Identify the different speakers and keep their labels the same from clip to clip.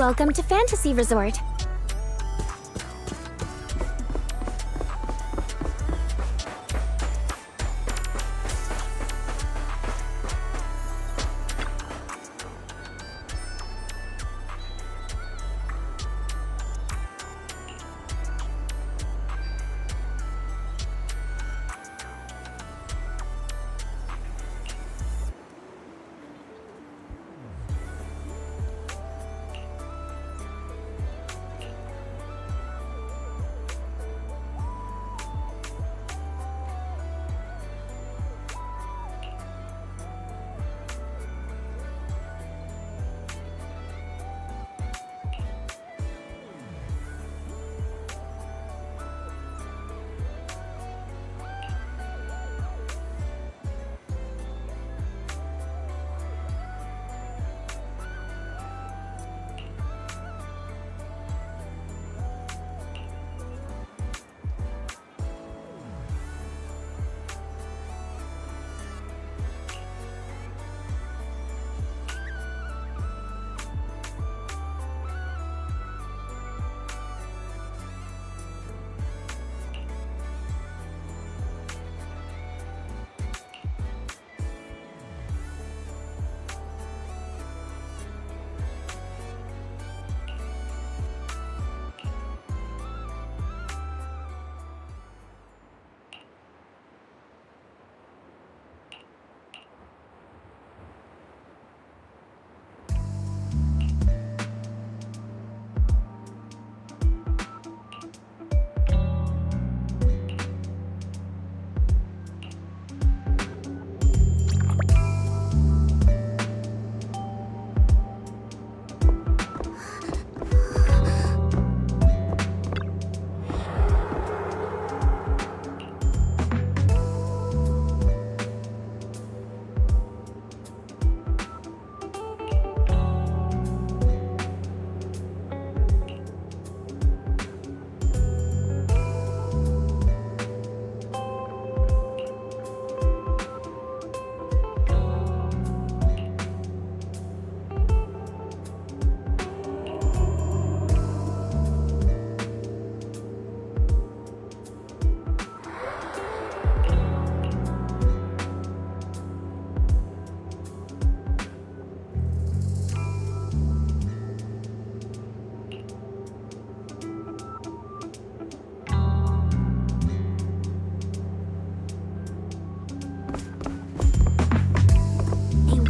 Speaker 1: Welcome to Fantasy Resort.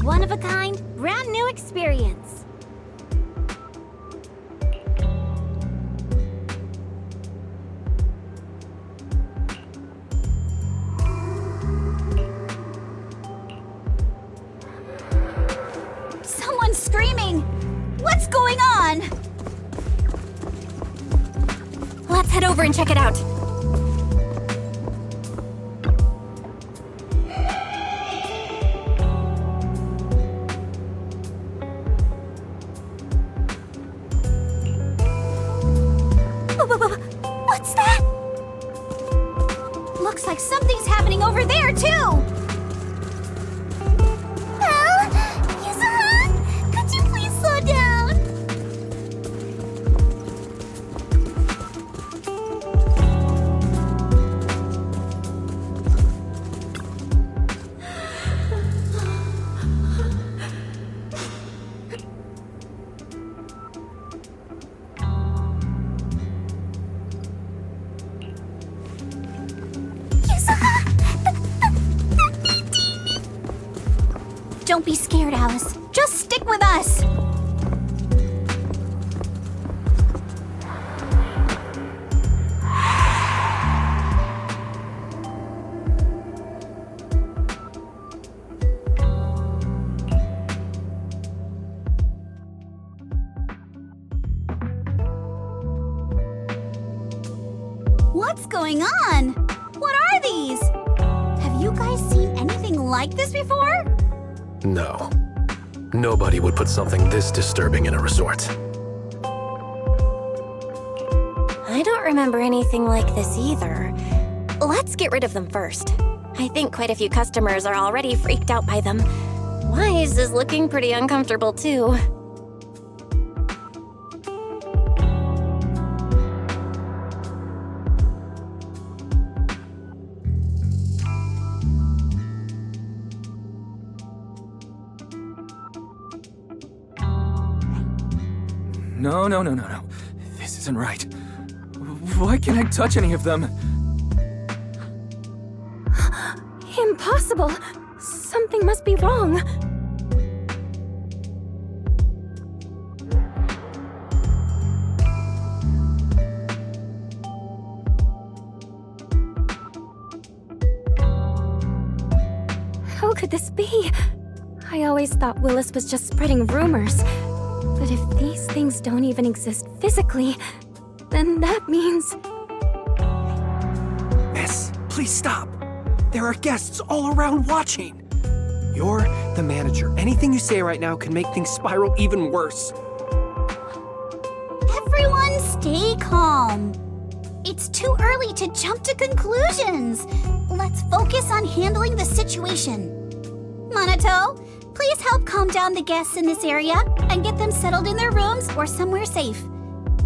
Speaker 1: One-of-a-kind, brand-new experience. Someone's screaming! What's going on? Let's head over and check it out. What's that? Looks like something's happening over there, too! Could you please slow down? Don't be scared, Alice. Just stick with us. What's going on? What are these? Have you guys seen anything like this before?
Speaker 2: No. Nobody would put something this disturbing in a resort.
Speaker 1: I don't remember anything like this either. Let's get rid of them first. I think quite a few customers are already freaked out by them. Wise is looking pretty uncomfortable too.
Speaker 3: No. This isn't right. Why can't I touch any of them?
Speaker 1: Impossible! Something must be wrong. How could this be? I always thought Willis was just spreading rumors. But if these things don't even exist physically, then that means...
Speaker 4: Miss, please stop. There are guests all around watching. You're the manager. Anything you say right now can make things spiral even worse.
Speaker 5: Everyone stay calm. It's too early to jump to conclusions. Let's focus on handling the situation. Monato, please help calm down the guests in this area and get them settled in their rooms or somewhere safe.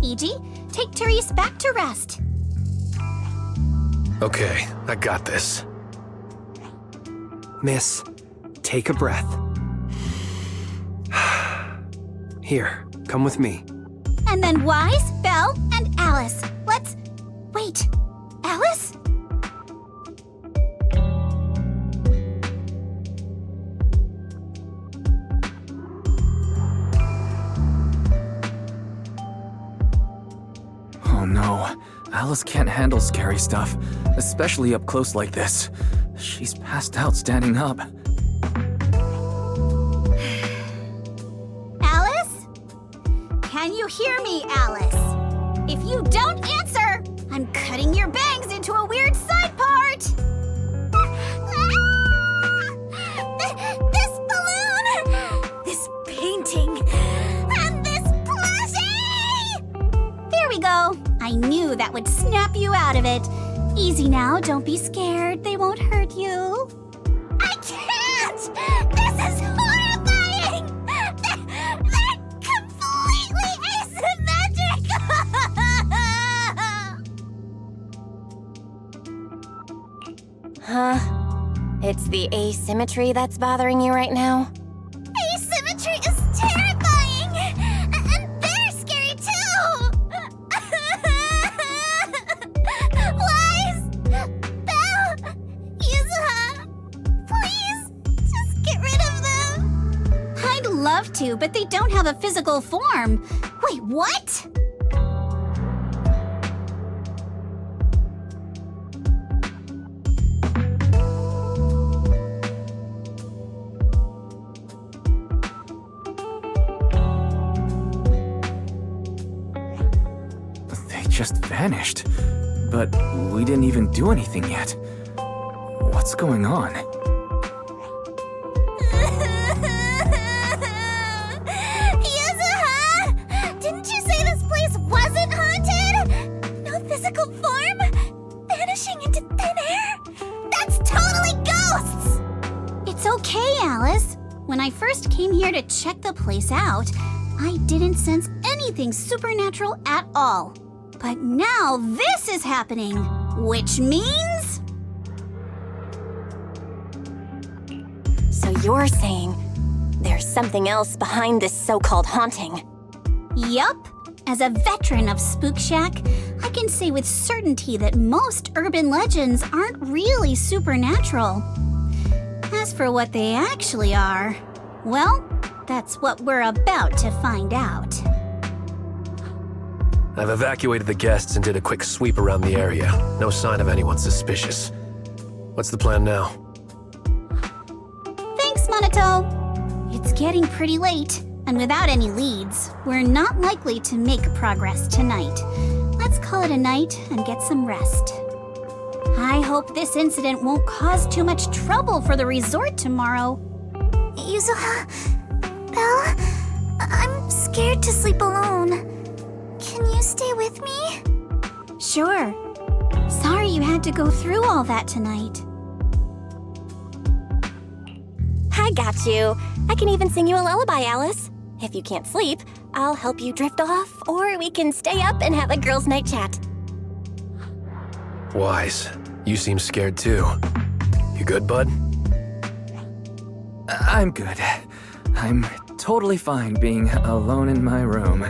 Speaker 5: E.G., take Therese back to rest.
Speaker 2: Okay, I got this.
Speaker 4: Miss, take a breath. Here, come with me.
Speaker 5: And then Wise, Belle, and Alice. Let's... Wait, Alice?
Speaker 3: Oh no, Alice can't handle scary stuff, especially up close like this. She's passed out standing up.
Speaker 5: Alice? Can you hear me, Alice? If you don't answer, I'm cutting your bangs into a weird side part! This balloon! This painting! And this plushie! There we go. I knew that would snap you out of it. Easy now, don't be scared. They won't hurt you. I can't! This is horrifying! They're completely asymmetrical!
Speaker 1: Huh? It's the asymmetry that's bothering you right now?
Speaker 5: Asymmetry is terrifying! And they're scary too! Wise! Belle! Yuzuha! Please, just get rid of them! I'd love to, but they don't have a physical form. Wait, what?
Speaker 3: They just vanished. But we didn't even do anything yet. What's going on?
Speaker 5: Yuzuha! Didn't you say this place wasn't haunted? No physical form? Vanishing into thin air? That's totally ghosts! It's okay, Alice. When I first came here to check the place out, I didn't sense anything supernatural at all. But now this is happening, which means...
Speaker 1: So you're saying there's something else behind this so-called haunting?
Speaker 5: Yup. As a veteran of Spook Shack, I can say with certainty that most urban legends aren't really supernatural. As for what they actually are, well, that's what we're about to find out.
Speaker 2: I've evacuated the guests and did a quick sweep around the area. No sign of anyone suspicious. What's the plan now?
Speaker 5: Thanks, Monato. It's getting pretty late, and without any leads, we're not likely to make progress tonight. Let's call it a night and get some rest. I hope this incident won't cause too much trouble for the resort tomorrow.
Speaker 6: Yuzuha, Belle, I'm scared to sleep alone. Can you stay with me?
Speaker 5: Sure. Sorry you had to go through all that tonight.
Speaker 1: I got you. I can even sing you a lullaby, Alice. If you can't sleep, I'll help you drift off, or we can stay up and have a girls' night chat.
Speaker 2: Wise, you seem scared too. You good, bud?
Speaker 3: I'm good. I'm totally fine being alone in my room.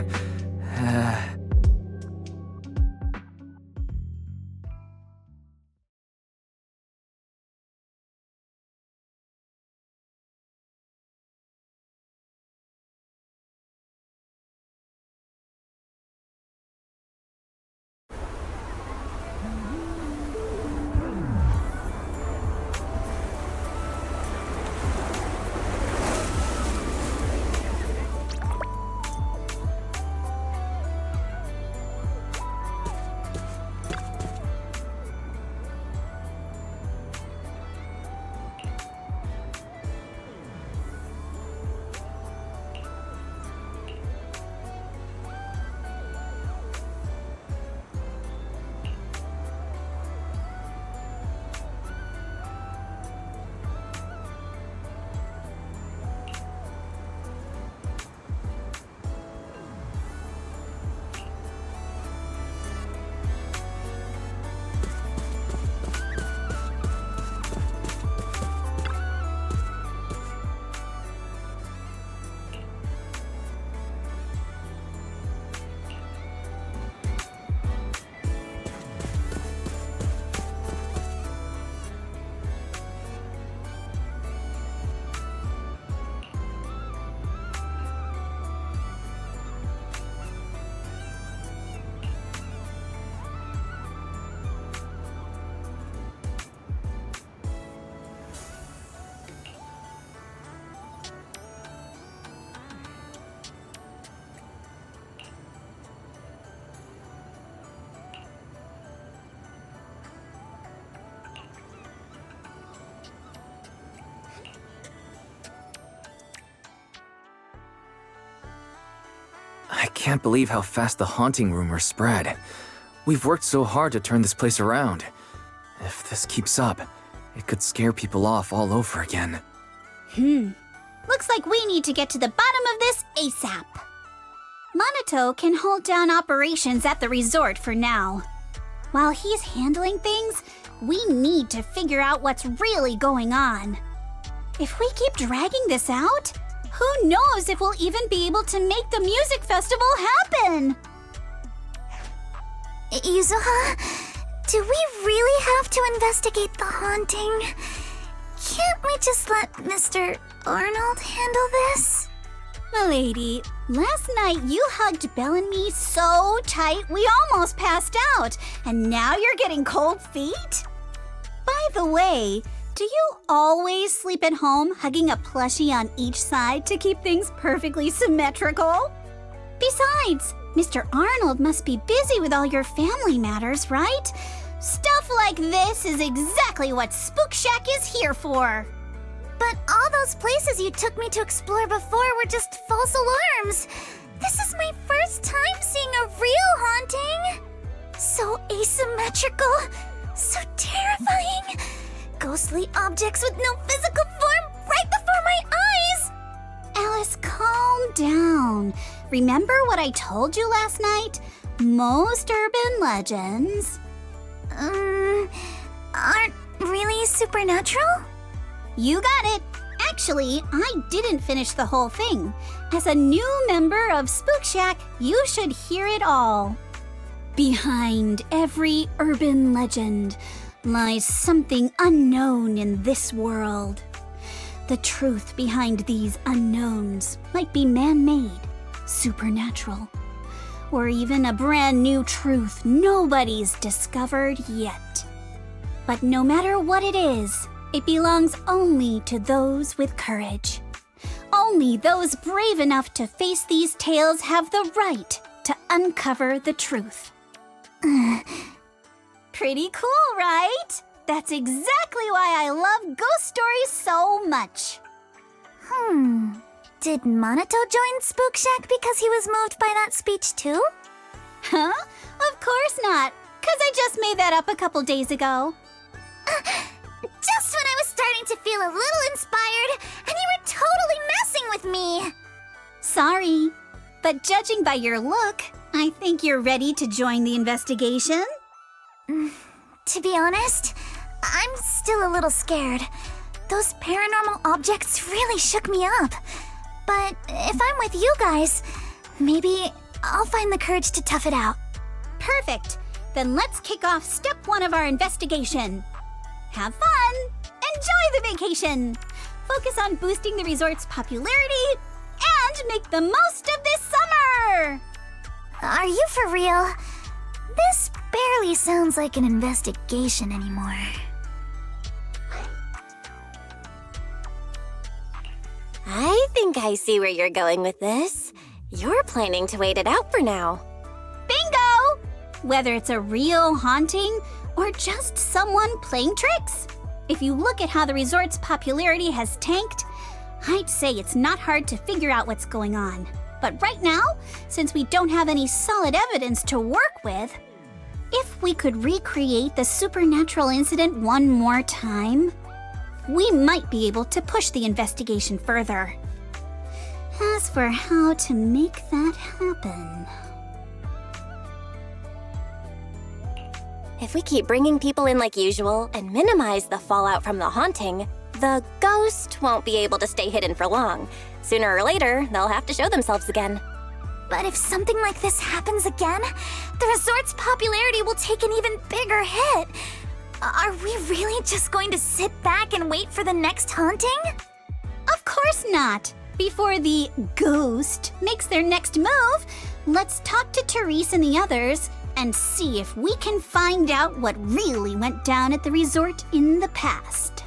Speaker 3: I can't believe how fast the haunting rumors spread. We've worked so hard to turn this place around. If this keeps up, it could scare people off all over again.
Speaker 5: Looks like we need to get to the bottom of this ASAP. Monato can hold down operations at the resort for now. While he's handling things, we need to figure out what's really going on. If we keep dragging this out, who knows if we'll even be able to make the music festival happen?
Speaker 6: Yuzuha, do we really have to investigate the haunting? Can't we just let Mr. Arnold handle this?
Speaker 5: Milady, last night you hugged Belle and me so tight we almost passed out, and now you're getting cold feet? By the way, do you always sleep at home hugging a plushie on each side to keep things perfectly symmetrical? Besides, Mr. Arnold must be busy with all your family matters, right? Stuff like this is exactly what Spook Shack is here for.
Speaker 6: But all those places you took me to explore before were just false alarms. This is my first time seeing a real haunting. So asymmetrical, so terrifying. Ghostly objects with no physical form right before my eyes.
Speaker 5: Alice, calm down. Remember what I told you last night? Most urban legends
Speaker 6: Aren't really supernatural?
Speaker 5: You got it. Actually, I didn't finish the whole thing. As a new member of Spook Shack, you should hear it all. Behind every urban legend lies something unknown in this world. The truth behind these unknowns might be man-made, supernatural, or even a brand new truth nobody's discovered yet. But no matter what it is, it belongs only to those with courage. Only those brave enough to face these tales have the right to uncover the truth. Pretty cool, right? That's exactly why I love ghost stories so much.
Speaker 6: Did Monato join Spook Shack because he was moved by that speech too?
Speaker 5: Huh? Of course not, 'cause I just made that up a couple days ago.
Speaker 6: Just when I was starting to feel a little inspired, and you were totally messing with me.
Speaker 5: Sorry, but judging by your look, I think you're ready to join the investigation.
Speaker 6: To be honest, I'm still a little scared. Those paranormal objects really shook me up. But if I'm with you guys, maybe I'll find the courage to tough it out.
Speaker 5: Perfect. Then let's kick off step 1 of our investigation. Have fun! Enjoy the vacation! Focus on boosting the resort's popularity and make the most of this summer!
Speaker 6: Are you for real? This barely sounds like an investigation anymore.
Speaker 7: I think I see where you're going with this. You're planning to wait it out for now.
Speaker 5: Bingo! Whether it's a real haunting or just someone playing tricks. If you look at how the resort's popularity has tanked, I'd say it's not hard to figure out what's going on. But right now, since we don't have any solid evidence to work with, if we could recreate the supernatural incident one more time, we might be able to push the investigation further. As for how to make that happen...
Speaker 7: If we keep bringing people in like usual and minimize the fallout from the haunting, the ghost won't be able to stay hidden for long. Sooner or later, they'll have to show themselves again.
Speaker 6: But if something like this happens again, the resort's popularity will take an even bigger hit. Are we really just going to sit back and wait for the next haunting?
Speaker 5: Of course not! Before the ghost makes their next move, let's talk to Therese and the others and see if we can find out what really went down at the resort in the past.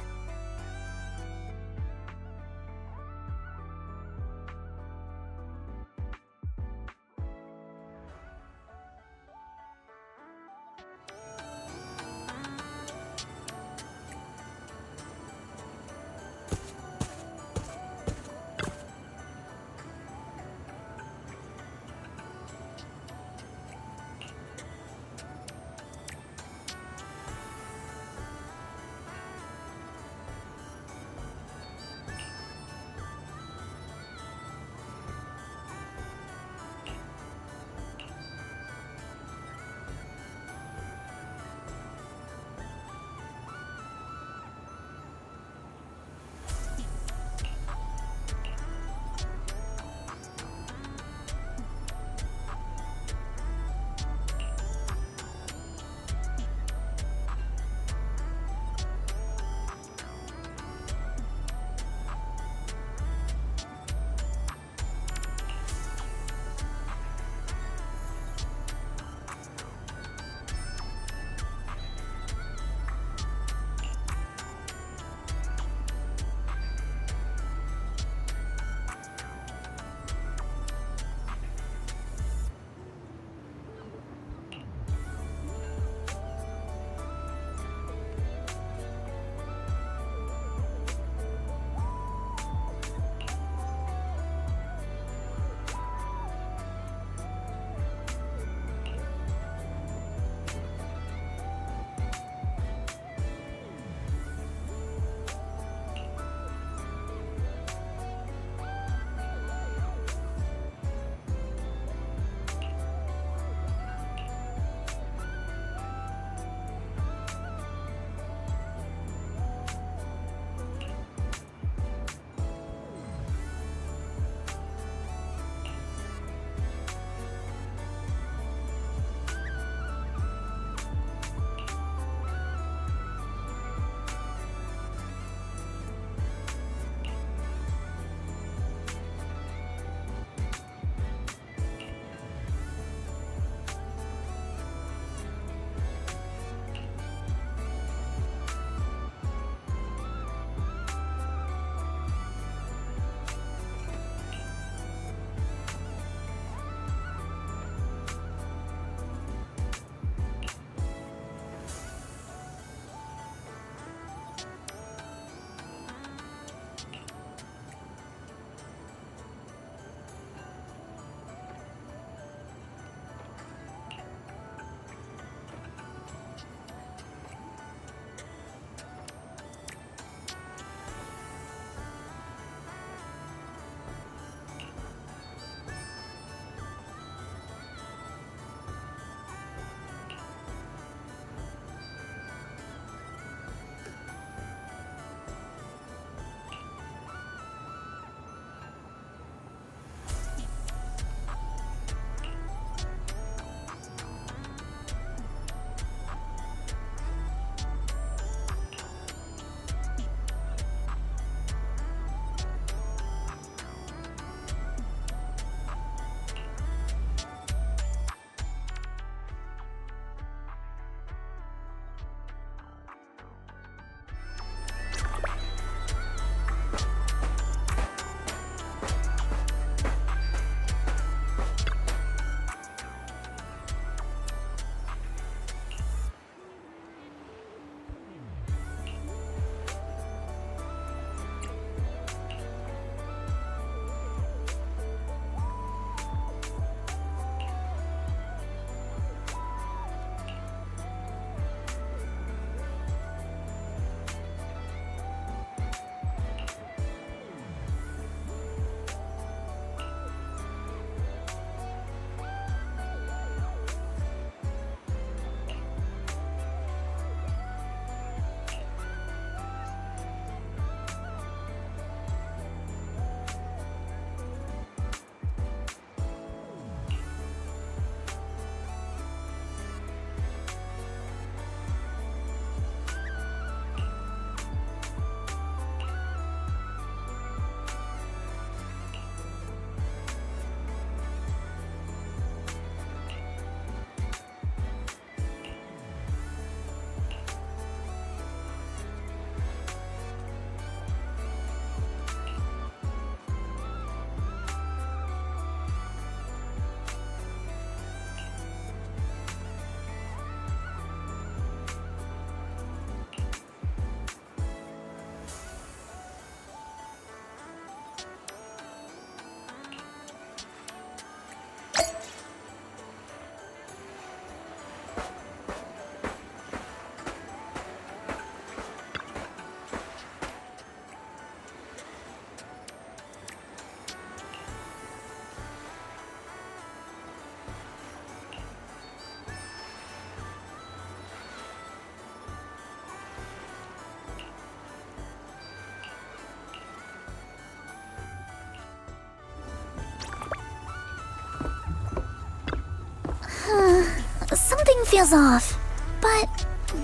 Speaker 6: Something feels off. But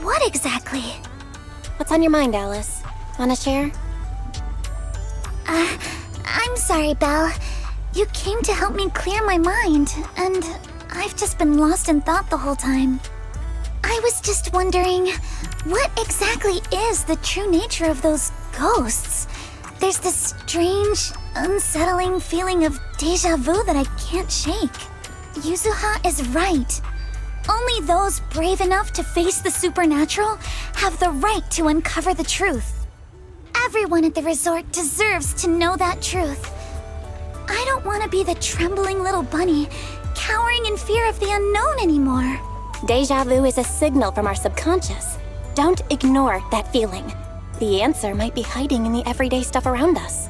Speaker 6: what exactly?
Speaker 7: What's on your mind, Alice? Wanna share?
Speaker 6: I'm sorry, Belle. You came to help me clear my mind, and I've just been lost in thought the whole time. I was just wondering, what exactly is the true nature of those ghosts? There's this strange, unsettling feeling of déjà vu that I can't shake. Yuzuha is right. Only those brave enough to face the supernatural have the right to uncover the truth. Everyone at the resort deserves to know that truth. I don't want to be the trembling little bunny, cowering in fear of the unknown anymore.
Speaker 7: Deja vu is a signal from our subconscious. Don't ignore that feeling. The answer might be hiding in the everyday stuff around us.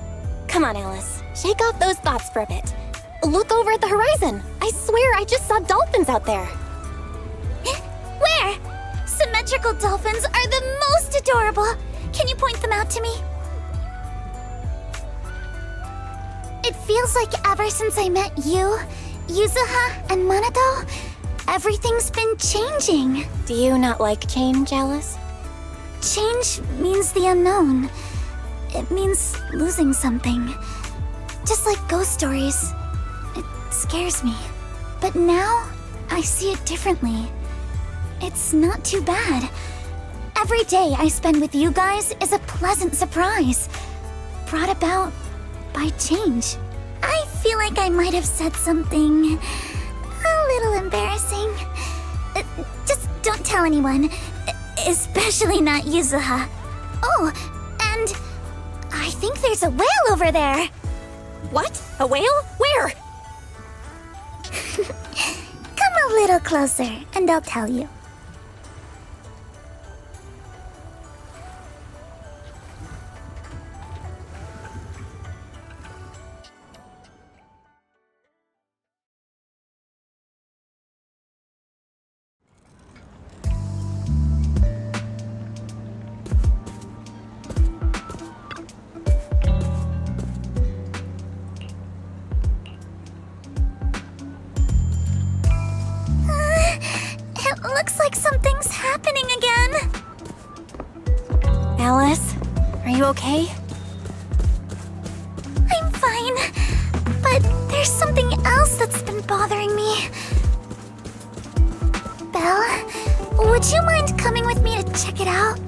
Speaker 7: Come on, Alice. Shake off those thoughts for a bit. Look over at the horizon. I swear I just saw dolphins out there.
Speaker 6: Where? Symmetrical dolphins are the most adorable. Can you point them out to me? It feels like ever since I met you, Yuzuha, and Manato, everything's been changing.
Speaker 7: Do you not like change, Alice?
Speaker 6: Change means the unknown. It means losing something. Just like ghost stories. It scares me. But now, I see it differently. It's not too bad. Every day I spend with you guys is a pleasant surprise, brought about by change. I feel like I might have said something a little embarrassing. Just don't tell anyone, especially not Yuzuha. Oh, and I think there's a whale over there.
Speaker 7: What? A whale? Where?
Speaker 6: Come a little closer, and I'll tell you. It looks like something's happening again.
Speaker 7: Alice, are you okay?
Speaker 6: I'm fine, but there's something else that's been bothering me. Belle, would you mind coming with me to check it out?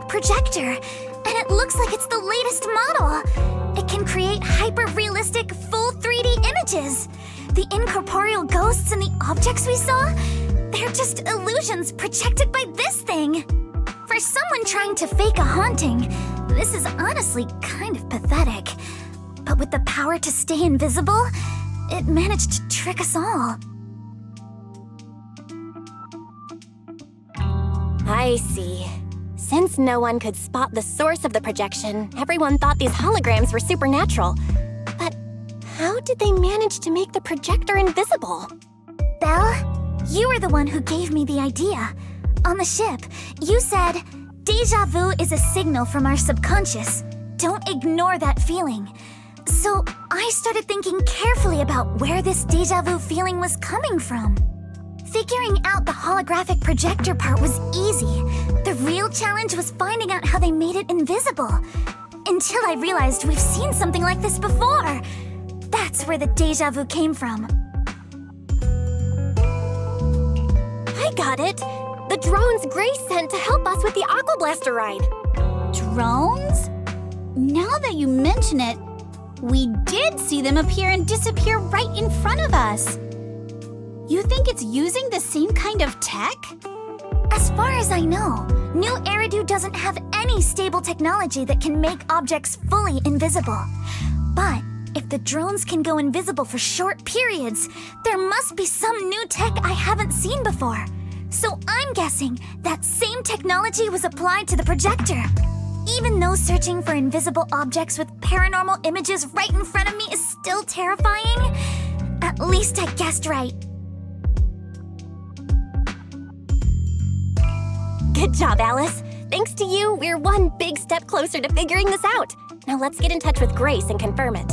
Speaker 6: Projector, and it looks like it's the latest model. It can create hyper-realistic, full 3D images. The incorporeal ghosts and the objects we saw, They're just illusions projected by this thing. For someone trying to fake a haunting, this is honestly kind of pathetic. But with the power to stay invisible, it managed to trick us all.
Speaker 7: I see. Since no one could spot the source of the projection, everyone thought these holograms were supernatural. But how did they manage to make the projector invisible?
Speaker 6: Belle, you were the one who gave me the idea. On the ship, you said, "Déjà vu is a signal from our subconscious. Don't ignore that feeling." So I started thinking carefully about where this déjà vu feeling was coming from. Figuring out the holographic projector part was easy. The real challenge was finding out how they made it invisible. Until I realized we've seen something like this before. That's where the déjà vu came from.
Speaker 7: I got it! The drones Grace sent to help us with the Aqua Blaster ride.
Speaker 5: Drones? Now that you mention it, we did see them appear and disappear right in front of us. You think it's using the same kind of tech?
Speaker 6: As far as I know, New Eridu doesn't have any stable technology that can make objects fully invisible. But if the drones can go invisible for short periods, there must be some new tech I haven't seen before. So I'm guessing that same technology was applied to the projector. Even though searching for invisible objects with paranormal images right in front of me is still terrifying, at least I guessed right.
Speaker 7: Good job, Alice. Thanks to you, we're one big step closer to figuring this out. Now let's get in touch with Grace and confirm it.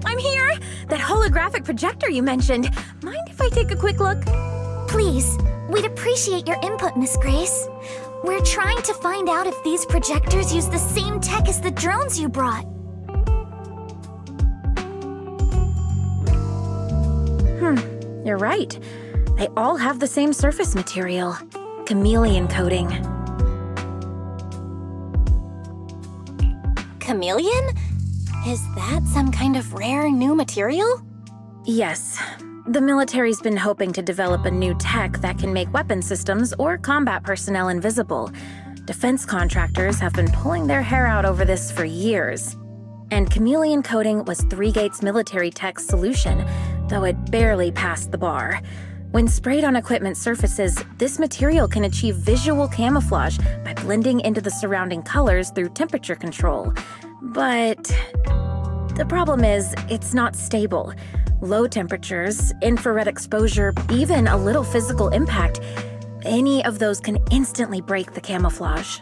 Speaker 1: I'm here! That holographic projector you mentioned. Mind if I take a quick look?
Speaker 6: Please, we'd appreciate your input, Miss Grace. We're trying to find out if these projectors use the same tech as the drones you brought.
Speaker 1: You're right. They all have the same surface material. Chameleon coating.
Speaker 7: Chameleon? Is that some kind of rare new material?
Speaker 1: Yes. The military's been hoping to develop a new tech that can make weapon systems or combat personnel invisible. Defense contractors have been pulling their hair out over this for years. And chameleon coating was Three Gates military tech's solution, though it barely passed the bar. When sprayed on equipment surfaces, this material can achieve visual camouflage by blending into the surrounding colors through temperature control. But the problem is, it's not stable. Low temperatures, infrared exposure, even a little physical impact, any of those can instantly break the camouflage.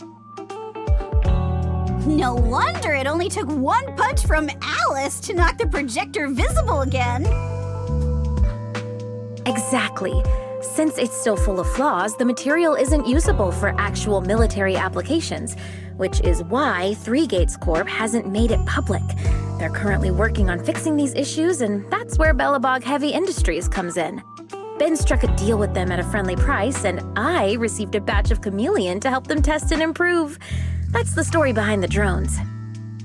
Speaker 5: No wonder it only took one punch from Alice to knock the projector visible again.
Speaker 1: Exactly. Since it's still full of flaws, the material isn't usable for actual military applications, which is why Three Gates Corp hasn't made it public. They're currently working on fixing these issues, and that's where Bellabog Heavy Industries comes in. Ben struck a deal with them at a friendly price, and I received a batch of chameleon to help them test and improve. That's the story behind the drones.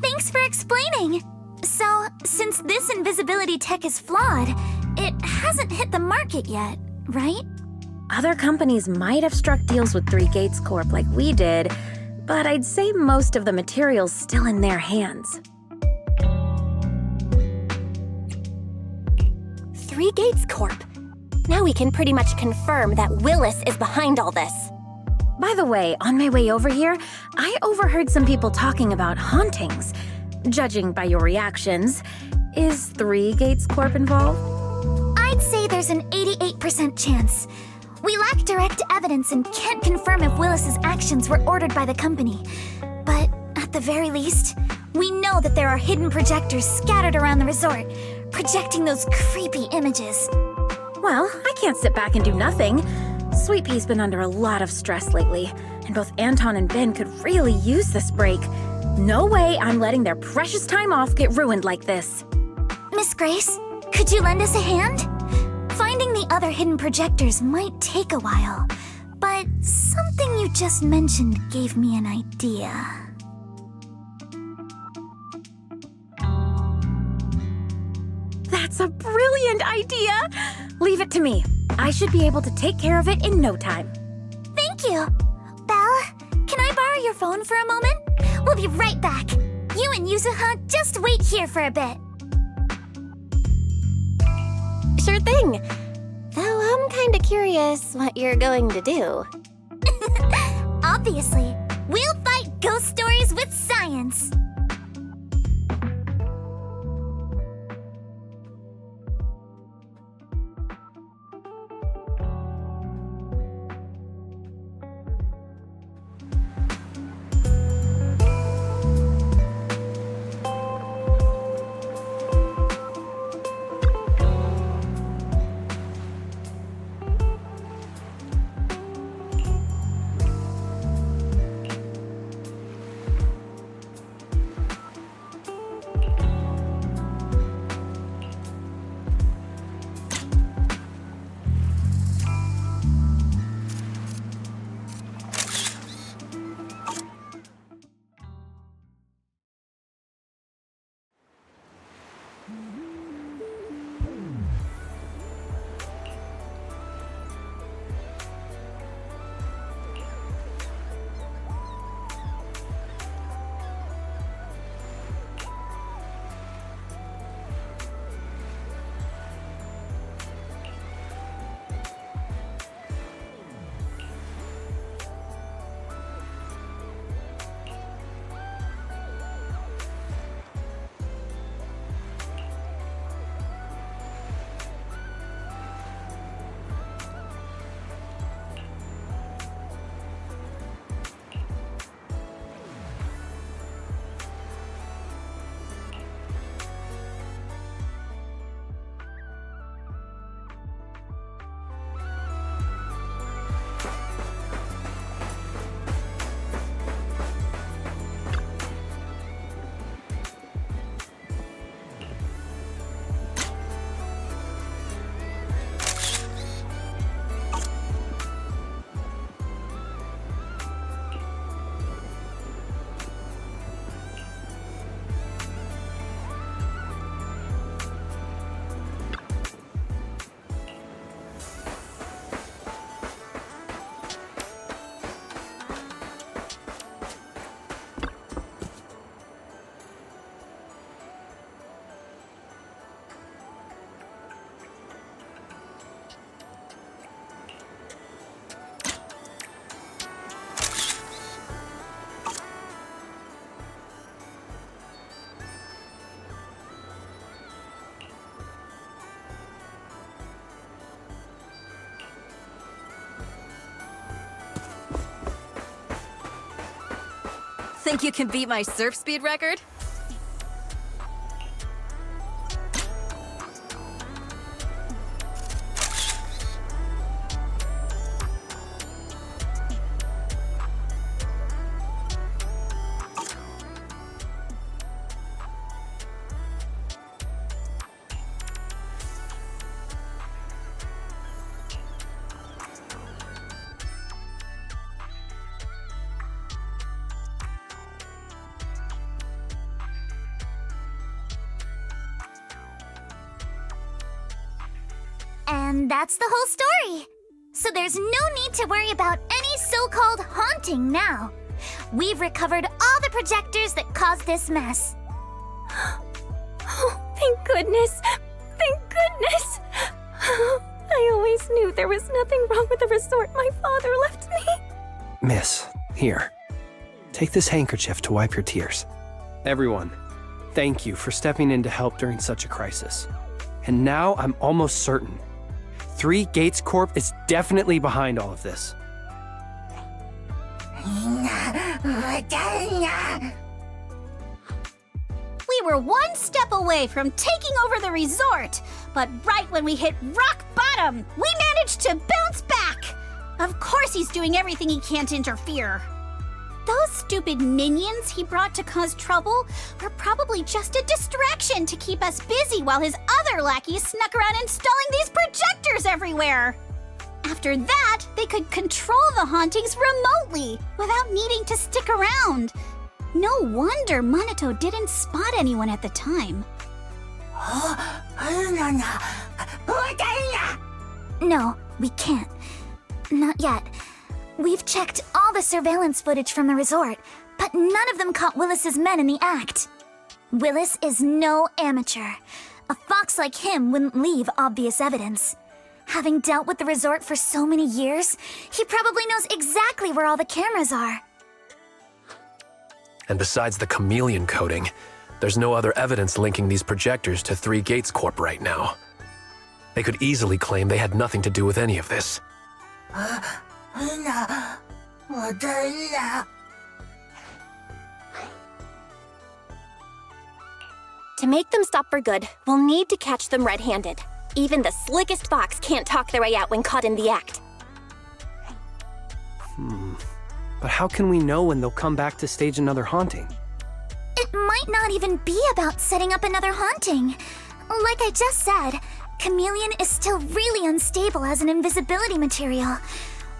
Speaker 6: Thanks for explaining. So, since this invisibility tech is flawed, it hasn't hit the market yet, right?
Speaker 1: Other companies might have struck deals with Three Gates Corp like we did, but I'd say most of the material's still in their hands.
Speaker 7: Three Gates Corp. Now we can pretty much confirm that Willis is behind all this.
Speaker 1: By the way, on my way over here, I overheard some people talking about hauntings. Judging by your reactions, is Three Gates Corp involved?
Speaker 6: I'd say there's an 88% chance. We lack direct evidence and can't confirm if Willis's actions were ordered by the company. But at the very least, we know that there are hidden projectors scattered around the resort, projecting those creepy images.
Speaker 1: Well, I can't sit back and do nothing. Sweet Pea's been under a lot of stress lately, and both Anton and Ben could really use this break. No way I'm letting their precious time off get ruined like this.
Speaker 6: Miss Grace, could you lend us a hand? Finding the other hidden projectors might take a while, but something you you just mentioned gave me an idea.
Speaker 1: That's a brilliant idea! Leave it to me. I should be able to take care of it in no time.
Speaker 6: Thank you. Belle, can I borrow your phone for a moment? We'll be right back. You and Yuzuha just wait here for a bit.
Speaker 7: Sure thing. Though I'm kinda curious what you're going to do.
Speaker 6: Obviously, we'll fight ghost stories with science.
Speaker 8: Think you can beat my surf speed record?
Speaker 6: And that's the whole story. So there's no need to worry about any so-called haunting now. We've recovered all the projectors that caused this mess.
Speaker 7: Oh, thank goodness! Thank goodness! I always knew there was nothing wrong with the resort my father left me.
Speaker 4: Miss, here. Take this handkerchief to wipe your tears. Everyone, thank you for stepping in to help during such a crisis. And now I'm almost certain. 3 Gates Corp is definitely behind all of this.
Speaker 5: We were one step away from taking over the resort, but right when we hit rock bottom, we managed to bounce back. Of course he's doing everything he can to interfere. Those stupid minions he brought to cause trouble were probably just a distraction to keep us busy while his other lackeys snuck around installing these projectors everywhere. After that, they could control the hauntings remotely without needing to stick around. No wonder Monato didn't spot anyone at the time.
Speaker 6: No, we can't. Not yet. We've checked all the surveillance footage from the resort, but none of them caught Willis's men in the act. Willis is no amateur. A fox like him wouldn't leave obvious evidence. Having dealt with the resort for so many years, he probably knows exactly where all the cameras are.
Speaker 2: And besides the chameleon coating, there's no other evidence linking these projectors to Three Gates Corp right now. They could easily claim they had nothing to do with any of this.
Speaker 7: To make them stop for good, we'll need to catch them red-handed. Even the slickest fox can't talk their way out when caught in the act.
Speaker 4: But how can we know when they'll come back to stage another haunting?
Speaker 6: It might not even be about setting up another haunting. Like I just said, Chameleon is still really unstable as an invisibility material.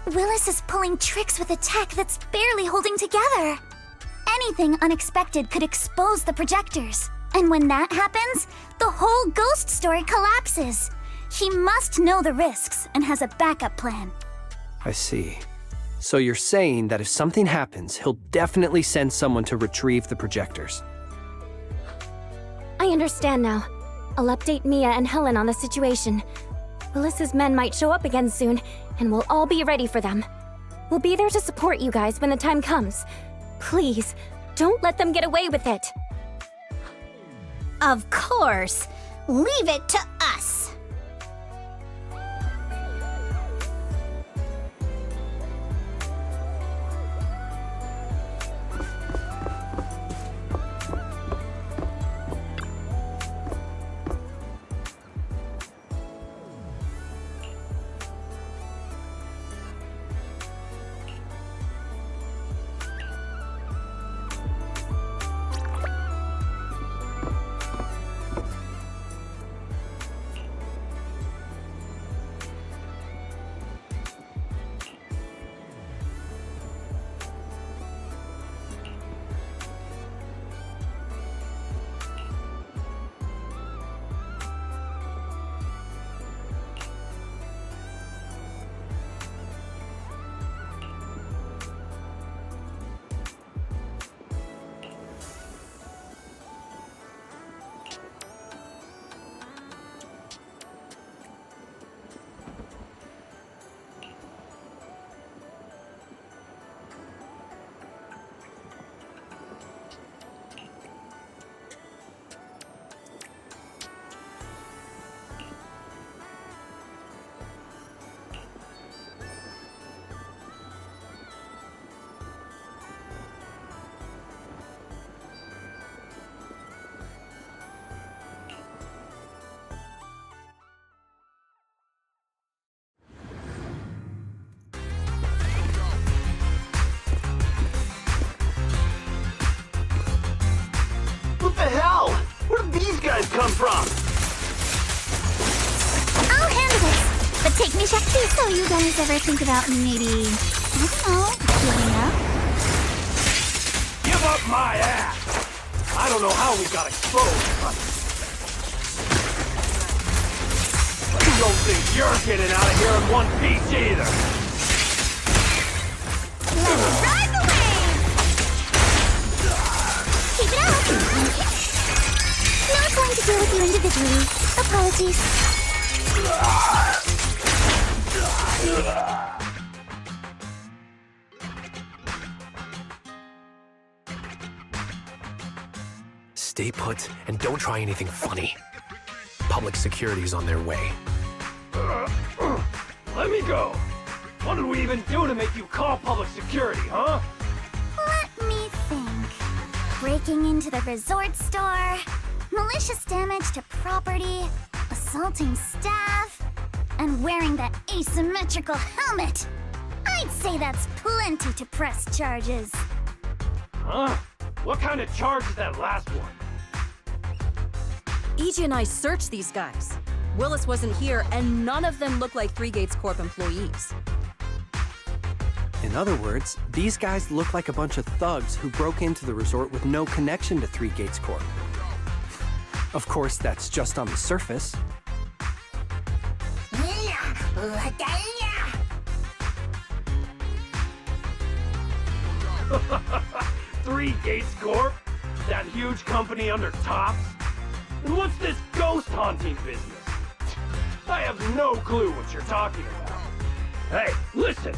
Speaker 6: Willis is pulling tricks with a tech that's barely holding together. Anything unexpected could expose the projectors. And when that happens, the whole ghost story collapses. He must know the risks and has a backup plan.
Speaker 4: I see. So you're saying that if something happens, he'll definitely send someone to retrieve the projectors.
Speaker 9: I understand now. I'll update Mia and Helen on the situation. Willis's men might show up again soon, and we'll all be ready for them. We'll be there to support you guys when the time comes. Please, don't let them get away with it.
Speaker 5: Of course. Leave it to us.
Speaker 10: What the hell? Where did these guys come from?
Speaker 6: I'll handle this. But take me, Shakti. So you guys ever think about maybe, I don't know, giving up?
Speaker 10: Give up my ass! I don't know how we got exposed, but... You don't think you're getting out of here in one piece either!
Speaker 6: Let's ride the wave! Keep it up! Not going to deal with you individually. Apologies.
Speaker 2: Stay put and don't try anything funny. Public security's on their way.
Speaker 10: Let me go! What did we even do to make you call public security, huh?
Speaker 6: Let me think. Breaking into the resort store, malicious damage to property, assaulting staff, and wearing that asymmetrical helmet. I'd say that's plenty to press charges.
Speaker 10: Huh? What kind of charge is that last one?
Speaker 8: EJ and I searched these guys. Willis wasn't here, and none of them look like Three Gates Corp employees.
Speaker 4: In other words, these guys look like a bunch of thugs who broke into the resort with no connection to Three Gates Corp. Of course, that's just on the surface.
Speaker 10: Three Gates Corp? That huge company under Tops? And what's this ghost haunting business? I have no clue what you're talking about. Hey, listen!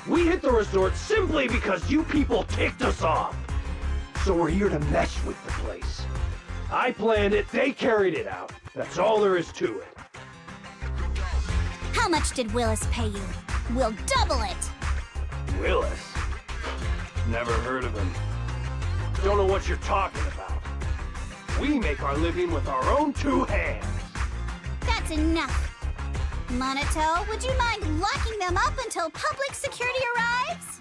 Speaker 10: We hit the resort simply because you people ticked us off. So we're here to mess with the place. I planned it, they carried it out. That's all there is to it.
Speaker 6: How much did Willis pay you? We'll double it!
Speaker 10: Willis? Never heard of him. Don't know what you're talking about. We make our living with our own two hands.
Speaker 6: That's enough. Monato, would you mind locking them up until public security arrives?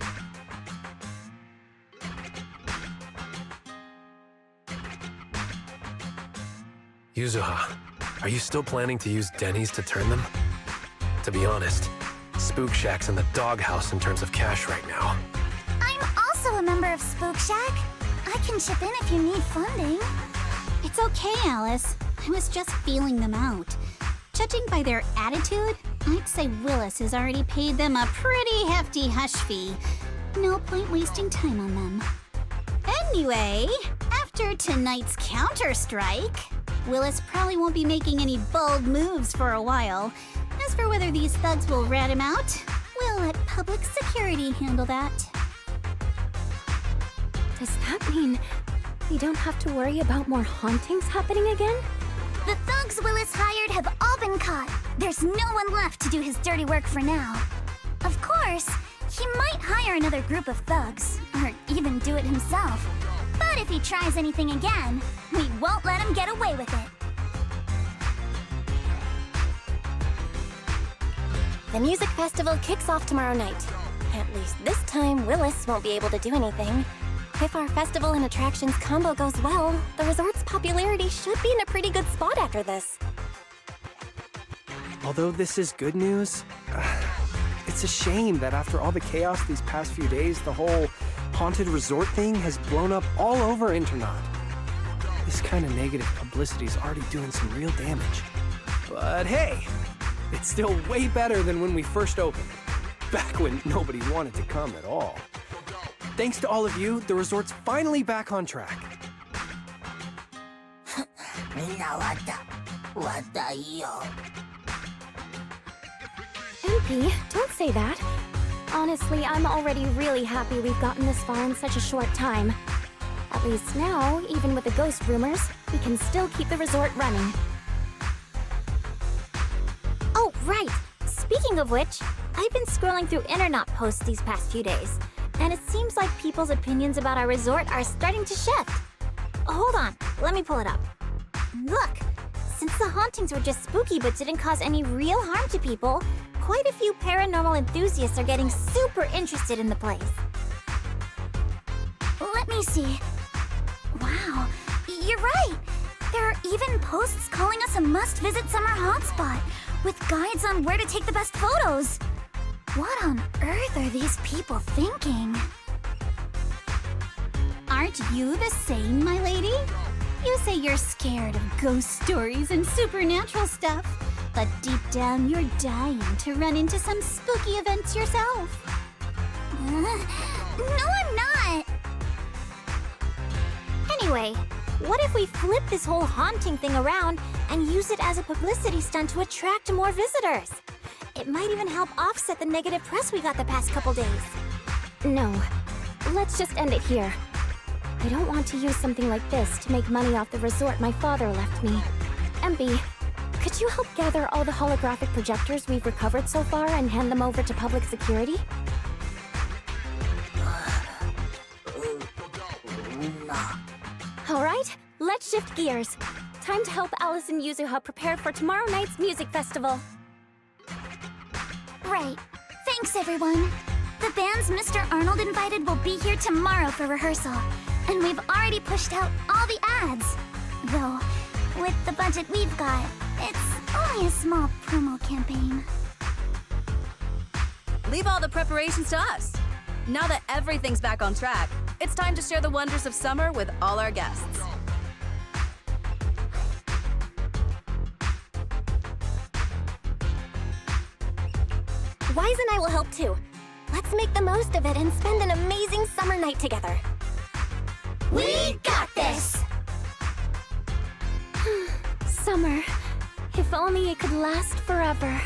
Speaker 2: Yuzuha, are you still planning to use Denny's to turn them? To be honest, Spook Shack's in the doghouse in terms of cash right now.
Speaker 6: I'm also a member of Spook Shack. I can chip in if you need funding. It's okay, Alice. I was just feeling them out. Judging by their attitude, I'd say Willis has already paid them a pretty hefty hush fee. No point wasting time on them. Anyway, after tonight's counter-strike, Willis probably won't be making any bold moves for a while. As for whether these thugs will rat him out, we'll let public security handle that.
Speaker 9: Does that mean we don't have to worry about more hauntings happening again?
Speaker 6: The thugs Willis hired have all been caught. There's no one left to do his dirty work for now. Of course, he might hire another group of thugs, or even do it himself. But if he tries anything again, we won't let him get away with it.
Speaker 7: The music festival kicks off tomorrow night. At least this time, Willis won't be able to do anything. If our festival and attractions combo goes well, the resort's popularity should be in a pretty good spot after this.
Speaker 4: Although this is good news, it's a shame that after all the chaos these past few days, the whole haunted resort thing has blown up all over Internaut. This kind of negative publicity is already doing some real damage. But hey, it's still way better than when we first opened, back when nobody wanted to come at all. Thanks to all of you, the resort's finally back on track.
Speaker 9: MP, don't say that. Honestly, I'm already really happy we've gotten this far in such a short time. At least now, even with the ghost rumors, we can still keep the resort running.
Speaker 5: Oh, right! Speaking of which, I've been scrolling through Internaut posts these past few days, and it seems like people's opinions about our resort are starting to shift. Hold on, let me pull it up. Look, since the hauntings were just spooky but didn't cause any real harm to people, quite a few paranormal enthusiasts are getting super interested in the place.
Speaker 6: Let me see. Wow, you're right! There are even posts calling us a must-visit summer hotspot, with guides on where to take the best photos. What on earth are these people thinking? Aren't you the same, my lady? You say you're scared of ghost stories and supernatural stuff, but deep down you're dying to run into some spooky events yourself. No, I'm not!
Speaker 5: Anyway, what if we flip this whole haunting thing around and use it as a publicity stunt to attract more visitors? It might even help offset the negative press we got the past couple days.
Speaker 9: No, let's just end it here. I don't want to use something like this to make money off the resort my father left me. MP, could you help gather all the holographic projectors we've recovered so far and hand them over to public security? Alright, let's shift gears. Time to help Alice and Yuzuha prepare for tomorrow night's music festival.
Speaker 6: Right. Thanks, everyone. The bands Mr. Arnold invited will be here tomorrow for rehearsal, and we've already pushed out all the ads. Though, with the budget we've got, it's Only a small promo campaign.
Speaker 8: Leave all the preparations to us. Now that everything's back on track, it's time to share the wonders of summer with all our guests.
Speaker 7: Wise and I will help too. Let's make the most of it and spend an amazing summer night together.
Speaker 6: We got this!
Speaker 9: Summer. If only it could last forever.